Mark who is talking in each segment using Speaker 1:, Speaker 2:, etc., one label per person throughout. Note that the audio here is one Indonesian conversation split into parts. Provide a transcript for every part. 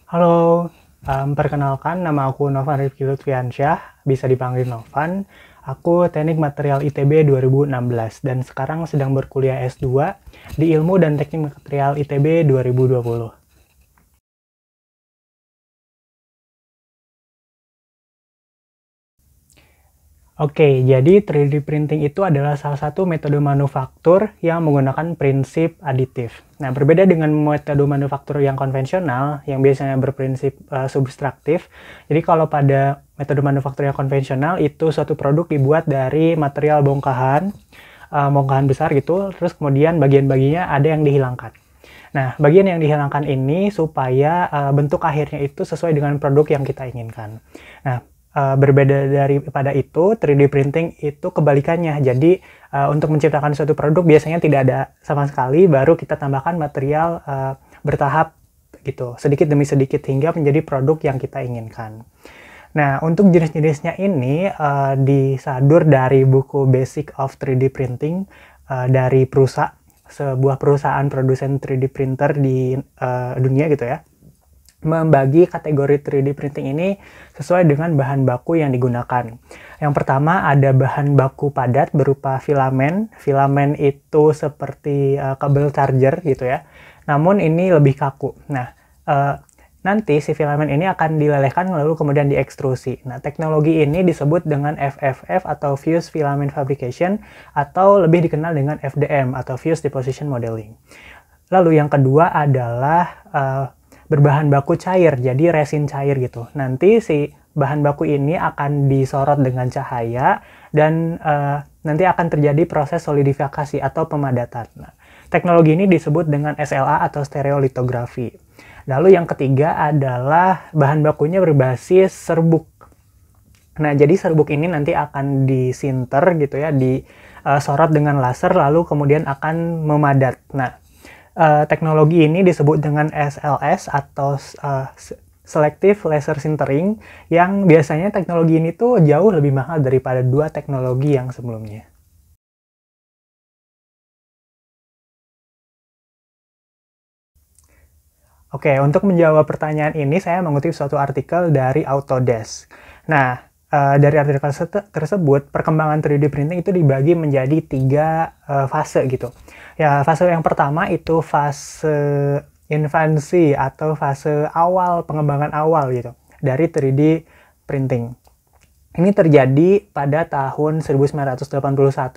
Speaker 1: Halo, perkenalkan nama aku Novan Rifki Lutfiansyah, bisa dipanggil Novan. Aku Teknik Material ITB 2016 dan sekarang sedang berkuliah S2 di Ilmu dan Teknik Material ITB 2020. Oke, jadi 3D printing itu adalah salah satu metode manufaktur yang menggunakan prinsip aditif. Nah, berbeda dengan metode manufaktur yang konvensional, yang biasanya berprinsip subtraktif. Jadi kalau pada metode manufaktur yang konvensional, itu suatu produk dibuat dari material bongkahan besar gitu, terus kemudian bagian-bagiannya ada yang dihilangkan. Nah, bagian yang dihilangkan ini supaya bentuk akhirnya itu sesuai dengan produk yang kita inginkan. Nah, berbeda daripada itu, 3D printing itu kebalikannya. Jadi, untuk menciptakan suatu produk biasanya tidak ada sama sekali, baru kita tambahkan material bertahap gitu, sedikit demi sedikit hingga menjadi produk yang kita inginkan. Nah, untuk jenis-jenisnya ini disadur dari buku Basic of 3D Printing dari Prusa, sebuah perusahaan produsen 3D printer di dunia gitu ya. Membagi kategori 3D printing ini sesuai dengan bahan baku yang digunakan. Yang pertama ada bahan baku padat berupa filamen. Filamen itu seperti kabel charger gitu ya. Namun ini lebih kaku. Nah, nanti si filamen ini akan dilelehkan lalu kemudian diekstrusi. Nah, teknologi ini disebut dengan FFF atau Fused Filament Fabrication atau lebih dikenal dengan FDM atau Fused Deposition Modeling. Lalu yang kedua adalah berbahan baku cair, jadi resin cair gitu. Nanti si bahan baku ini akan disorot dengan cahaya dan nanti akan terjadi proses solidifikasi atau pemadatan. Nah, teknologi ini disebut dengan SLA atau stereolitografi. Lalu yang ketiga adalah bahan bakunya berbasis serbuk. Nah, jadi serbuk ini nanti akan disinter gitu ya, disorot dengan laser lalu kemudian akan memadat. Nah, teknologi ini disebut dengan SLS atau Selective Laser Sintering, yang biasanya teknologi ini tuh jauh lebih mahal daripada dua teknologi yang sebelumnya. Oke, untuk menjawab pertanyaan ini saya mengutip suatu artikel dari Autodesk. Nah, dari artikel tersebut, perkembangan 3D printing itu dibagi menjadi tiga fase gitu. Ya, fase yang pertama itu fase infansi atau fase awal, pengembangan awal gitu, dari 3D printing. Ini terjadi pada tahun 1981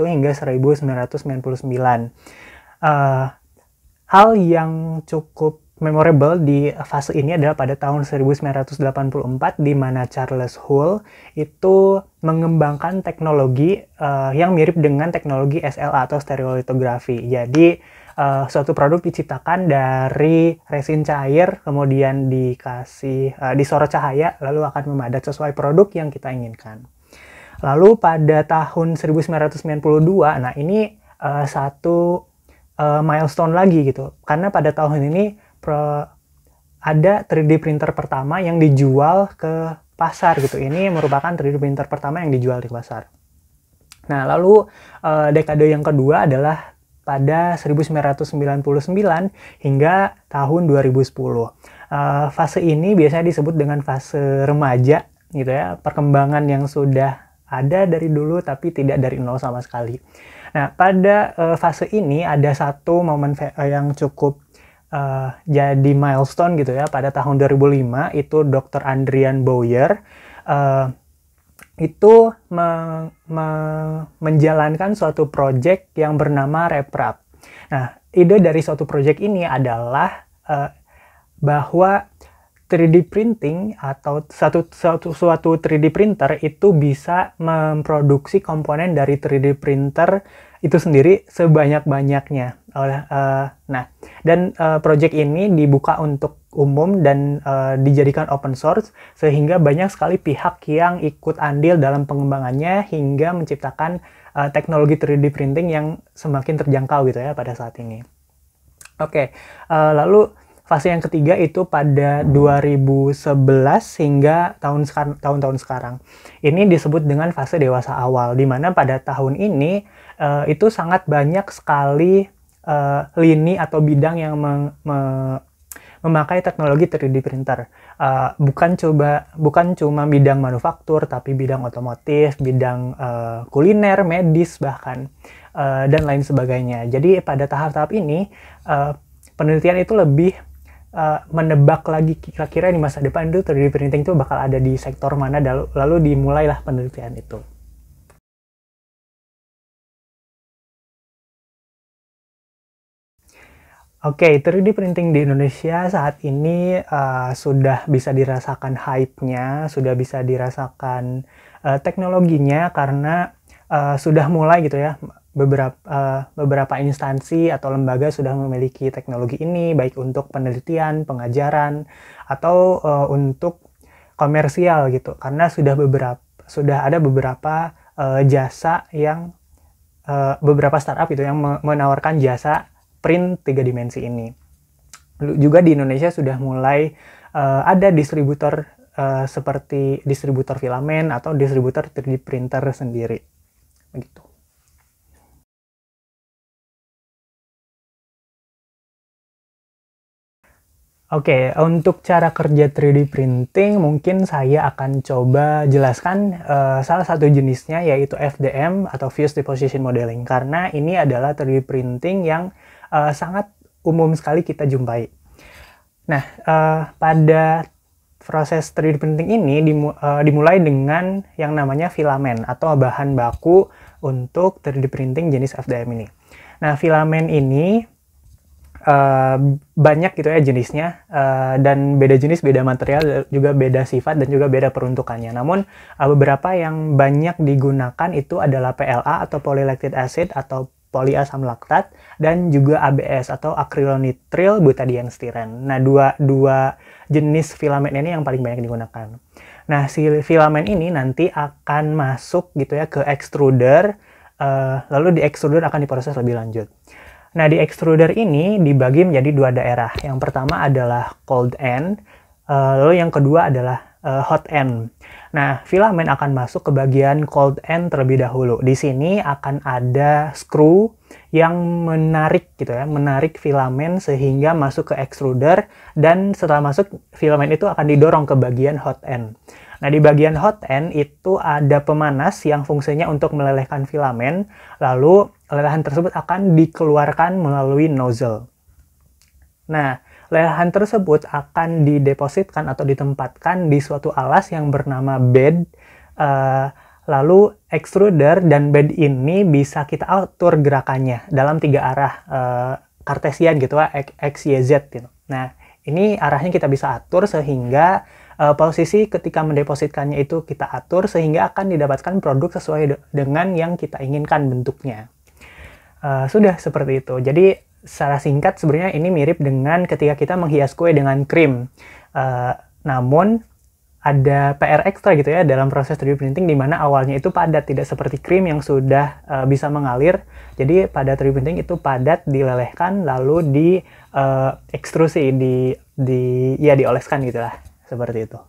Speaker 1: hingga 1999. Hal yang cukup memorable di fase ini adalah pada tahun 1984 di mana Charles Hull itu mengembangkan teknologi yang mirip dengan teknologi SLA atau stereolitografi. Jadi suatu produk diciptakan dari resin cair, kemudian disorot cahaya, lalu akan memadat sesuai produk yang kita inginkan. Lalu pada tahun 1992, nah ini satu milestone lagi gitu, karena pada tahun ini ada 3D printer pertama yang dijual ke pasar gitu. Ini merupakan 3D printer pertama yang dijual di pasar. Nah, lalu dekade yang kedua adalah pada 1999 hingga tahun 2010. Fase ini biasanya disebut dengan fase remaja gitu ya, perkembangan yang sudah ada dari dulu tapi tidak dari nol sama sekali. Nah, pada fase ini ada satu momen yang cukup jadi milestone gitu ya. Pada tahun 2005 itu Dr. Adrian Bowyer itu menjalankan suatu project yang bernama RepRap. Nah, ide dari suatu project ini adalah bahwa 3D printing atau suatu 3D printer itu bisa memproduksi komponen dari 3D printer itu sendiri sebanyak-banyaknya. Nah, dan project ini dibuka untuk umum dan dijadikan open source sehingga banyak sekali pihak yang ikut andil dalam pengembangannya hingga menciptakan teknologi 3D printing yang semakin terjangkau gitu ya pada saat ini. Oke, lalu fase yang ketiga itu pada 2011 hingga tahun-tahun sekarang. Ini disebut dengan fase dewasa awal, di mana pada tahun ini itu sangat banyak sekali lini atau bidang yang memakai teknologi 3D printer. Bukan cuma bidang manufaktur, tapi bidang otomotif, bidang kuliner, medis bahkan, dan lain sebagainya. Jadi pada tahap-tahap ini penelitian itu lebih menebak lagi kira-kira di masa depan itu 3D printing itu bakal ada di sektor mana, lalu dimulailah penelitian itu. Oke, 3D printing di Indonesia saat ini sudah bisa dirasakan hype-nya, sudah bisa dirasakan teknologinya, karena sudah mulai gitu ya, beberapa instansi atau lembaga sudah memiliki teknologi ini, baik untuk penelitian, pengajaran, atau untuk komersial gitu, karena sudah ada beberapa jasa yang beberapa startup gitu yang menawarkan jasa print 3 dimensi ini. Juga di Indonesia sudah mulai ada distributor seperti distributor filamen atau distributor 3D printer sendiri. Begitu. Oke, untuk cara kerja 3D printing mungkin saya akan coba jelaskan salah satu jenisnya, yaitu FDM atau Fused Deposition Modeling, karena ini adalah 3D printing yang sangat umum sekali kita jumpai. Nah, pada proses 3D printing ini dimulai dengan yang namanya filamen atau bahan baku untuk 3D printing jenis FDM ini. Nah, filamen ini banyak gitu ya jenisnya, dan beda jenis, beda material, juga beda sifat, dan juga beda peruntukannya. Namun beberapa yang banyak digunakan itu adalah PLA atau polylactic acid atau polyasam laktat, dan juga ABS atau acrylonitrile butadiene-styren. Nah, dua jenis filamen ini yang paling banyak digunakan. Nah, si filamen ini nanti akan masuk gitu ya ke extruder, lalu di extruder akan diproses lebih lanjut. Nah, di extruder ini dibagi menjadi dua daerah. Yang pertama adalah cold end, lalu yang kedua adalah hot end. Nah, filamen akan masuk ke bagian cold end terlebih dahulu. Di sini akan ada screw yang menarik gitu ya, menarik filamen sehingga masuk ke extruder, dan setelah masuk, filamen itu akan didorong ke bagian hot end. Nah, di bagian hot end itu ada pemanas yang fungsinya untuk melelehkan filamen, lalu lelehan tersebut akan dikeluarkan melalui nozzle. Nah, lelehan tersebut akan didepositkan atau ditempatkan di suatu alas yang bernama bed. Lalu extruder dan bed ini bisa kita atur gerakannya dalam 3 arah kartesian gitu, X, Y, Z gitu. Nah, ini arahnya kita bisa atur sehingga posisi ketika mendepositkannya itu kita atur sehingga akan didapatkan produk sesuai dengan yang kita inginkan bentuknya. Sudah seperti itu. Jadi secara singkat sebenarnya ini mirip dengan ketika kita menghias kue dengan krim. Namun ada PR ekstra gitu ya dalam proses 3D printing, di mana awalnya itu padat, tidak seperti krim yang sudah bisa mengalir. Jadi pada 3D printing itu padat, dilelehkan, lalu di ekstrusi, dioleskan gitu lah, seperti itu.